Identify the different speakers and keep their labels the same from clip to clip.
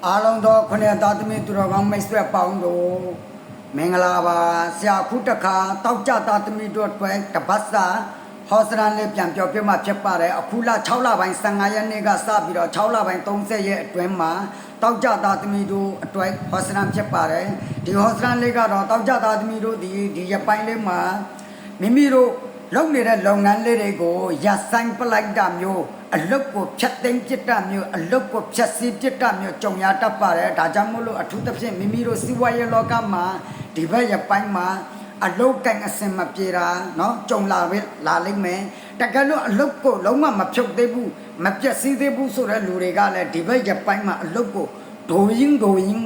Speaker 1: အားလုံးသောခொနည်းသားသမီးသူတော်ကောင်းမိတ်ဆွေပေါင်းတို့မင်္ဂလာပါဆရာခုတခါတောက်ကြသားသမီးတို့အတွက်တပတ်စာဟောစရန်လေးပြန်ပြောပြမှဖြစ်ပါတယ်အခုလ6လပိုင်း15ရက်နေ့ကစပြီးတော့6လပိုင်း30ရက်အတွင်းမှာတောက်ကြသားသမီးတို့အတွက်ဟောစရန်ဖြစ်ပါတယ်ဒီဟောစရန်လေးကတော့တောက်ကြသားသမီးတို့ဒီရပိုင်းလေးမှာမိမိတို့လုပ်နေတဲ့လုပ်ငန်းလေးတွေကိုရပ်ဆိုင်ပလိုက်တာမျိုးအလုတ်ကိုဖြတ်သိမ်းပြစ်တာမျိုးအလုတ်ကိုဖြတ်စည်းပြစ်တာမျိုးကြုံရတတ်ပါတယ်ဒါကြောင့်မို့လို့အထူးသဖြင့်မိမိတို့စီးပွားရေးလောကမှာဒီဘက်ရပိုင်းမှာအလုတ်ကန်အစင်မပြေတာเนาะကြုံလာလိမ့်မယ်တကယ်လို့အလုတ်ကိုလုံးဝမဖြုတ်သေးဘူးမပြတ်စည်းသေးဘူးဆိုတဲ့လူတွေကလည်းဒီဘက်ရပိုင်းမှာအလုတ်ကိုဒိုရင်း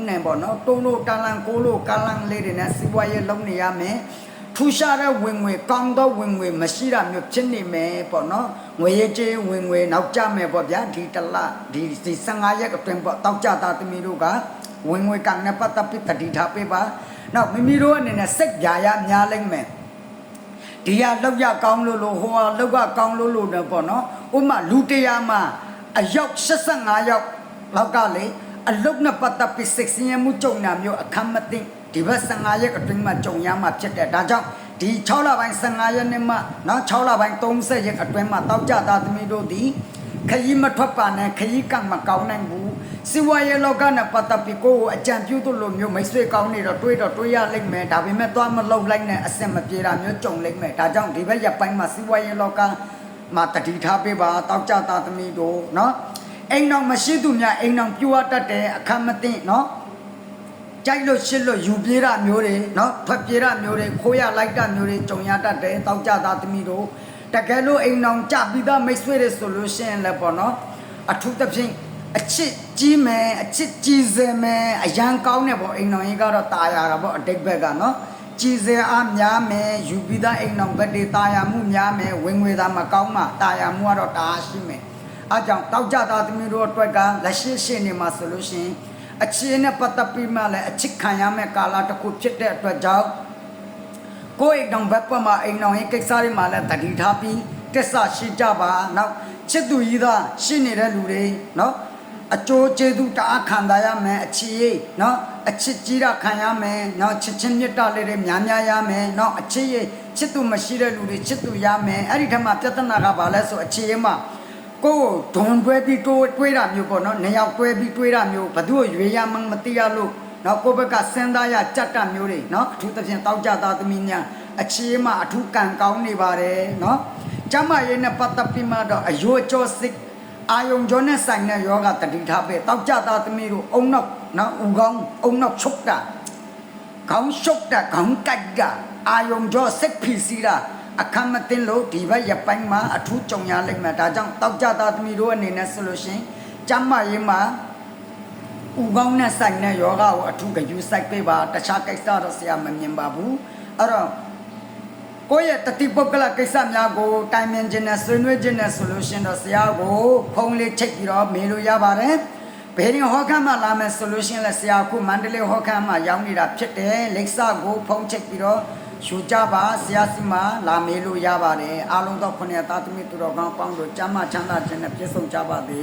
Speaker 1: နဲ့ပေါ့เนาะတုံးလို့တန်လန်ကိုလို့ကလန်လေးတွေနဲ့စီးပွားရေးလုပ်နေရမယ်ထူရှာတဲ့ဝင်ငွေကောင်းသောဝင်ငွေမရှိတာမျိုးဖြစ်နေမယ်ပေါ့နော်ငွေရေးကြေးဝင်ငွေနောက်ကျမယ်ပေါ့ဗျာဒီတလဒီ15ရက်အတွင်းပေါ့တောက်ကြသားသမီးတို့ကဝင်ငွေကံနဲ့ပတ်သက်ပြီးတတိထားပေးပါနောက်မိမိတို့အနေနဲ့စိတ်ပြာရများလိမ့်မယ်ဒီရလောက်ရကောင်းလို့ဟိုဟာလောက်ကကောင်းလို့တော့ပေါ့နော်ဥမာလူ100မှာအယောက်85ယောက်လောက်ကလေအလုတ်နဲ့ပတ်သက်ပြီးစိတ်ဆင်းရဲမှုကြုံတာမျိုးအခမ်းမသိဒီဘက်15ရက်အတွင်းမှာကြုံရမှာဖြစ်တယ်ဒါကြောင့်ဒီ6လပိုင်း15ရက်နေ့မှနော်6လပိုင်း30ရက်အတွင်းမှာတောက်ကြသားသမီးတို့ဒီခရီးမထွက်ပါနဲ့ခရီးကံမကောင်းနိုင်ဘူးစီဝါရဲ့လောကနဲ့ပတ်သက်ပြီးကိုယ်အကြံပြုသလိုမျိုးမိတ်ဆွေကောင်းနေတော့တွေးရလိမ့်မယ်ဒါပေမဲ့သွားမလုံလိုက်နဲ့အစင်မပြေတာမျိုးကြုံလိမ့်မယ်ဒါကြောင့်ဒီဘက်ရပိုင်းမှာစီဝါရဲ့လောကမှာတတိထားပေးပါတောက်ကြသားသမီးတို့နော်အိမ်တော်မရှိသူများအိမ်တော်ပြွားတတ်တယ်အခမ်းမသိနော်ကြိုက်လို့ရှစ်လို့ယူပြေးတာမျိုးတွေเนาะထွက်ပြေးတာမျိုးတွေခိုးရလိုက်တာမျိုးတွေကြုံရတတ်တယ်တောက်ကြသားသမီးတို့တကယ်လို့အိမ်အောင်ကြပြီးသားမိတ်ဆွေတွေဆိုလို့ရှိရင်လည်းပေါ့နော်အထူးသဖြင့်အချစ်ကြီးမယ်အချစ်ကြီးစဲမယ်အရန်ကောင်းတယ်ပေါ့အိမ်အောင်ကြီးကတော့တာယာတာပေါ့အတိတ်ဘက်ကနော်ကြီးစဲအားများမယ်ယူပြီးသားအိမ်အောင်ဘက်တွေတာယာမှုများမယ်ဝင်ငွေသားမကောင်းမှတာယာမှုကတော့တာရှိမယ်အားကြောင့်တောက်ကြသားသမီးတို့အတွက်ကလက်ရှိနေမှာဆိုလို့ရှိရင်အခြေနဲ့ပတ်သက်ပြီးမှလည်းအချစ်ခံရမယ့်ကာလတစ်ခုဖြစ်တဲ့အတွက်ကြောင့်ကိုယ့်အိမ်တော်ဘက်မှာအိမ်တော်ရဲ့ကိစ္စတွေမှာလည်းတတိထားပြီးတစ္ဆာရှိကြပါနောက်ချစ်သူကြီးသားရှိနေတဲ့လူတွေနော်အကျိုးကျေးဇူးတအားခံစားရမယ်အချစ်ရေးနော်အချစ်ကြီးတာခံရမယ်နော်ချစ်ချင်းမြတ်တာလေးတွေများရမယ်နော်အချစ်ရေးချစ်သူမရှိတဲ့လူတွေချစ်သူရမယ်အဲ့ဒီထက်မှပြဿနာကဘာလဲဆိုအချစ်ရေးမှာကိုဒွန်တွဲပြီးတွေးတာမျိုးပေါ့နော်နှစ်ယောက်တွဲပြီးတွေးတာမျိုးဘသူ့ရွေရမှမသိရလို့နော်ကိုဘက်ကစဉ်းစားရကြက်တာမျိုးတွေနော်အထူးသဖြင့်တောက်ကြသားသမီးများအခြေမှာအထူးကံကောင်းနေပါတယ်နော်ကျမရဲ့နဲ့ပတ်သက်ပြီးမှတော့အယိုးကျော်စစ်အာယုံကျော်နဲ့ဆိုင်တဲ့ယောဂတတိထားပဲတောက်ကြသားသမီးတို့အုံနောက်နော်ဦးကောင်းအုံနောက်ချုပ်တာခေါင်းရှုပ်တာခေါင်းကိုက်တာအာယုံကျော်စစ်ဖီစီတာအခမ်းမသိလို့ဒီဘက်ရပိုင်းမှာအထူးကြုံရလိမ့်မယ်ဒါကြောင့်တောက်ကြသားသမီးတို့အနေနဲ့ဆိုလို့ရှိရင်ကျမရေးမှာဥကောင်းနဲ့ဆိုင်တဲ့ယောဂကိုအထူးဂရုစိုက်ပေးပါတခြားကိစ္စတော့ဆရာမမြင်ပါဘူးအဲ့တော့ကိုယ့်ရဲ့တတိပုဂ္ဂလကိစ္စများကိုတိုင်ပင်ခြင်းနဲ့ဆွေးနွေးခြင်းနဲ့ဆိုလို့ရှိရင်တော့ဆရာကိုဖုန်းလေးချိတ်ပြီးတော့မေးလို့ရပါတယ်ဘယ်ရင်ဟောခမ်းမှလာမယ်ဆိုလို့ရှိရင်လည်းဆရာခုမန္တလေးဟောခမ်းမှရောက်နေတာဖြစ်တယ်လိပ်စာကိုဖုန်းချိတ်ပြီးတော့ယူကြပါဆရာစီမှာလာမေးလို့ရပါတယ်အားလုံးသောခொနည်းသားသမီးသူတော်ကောင်းပေါင်းတို့ကျမ်းမာချမ်းသာခြင်းနဲ့ပြည့်စုံကြပါစေ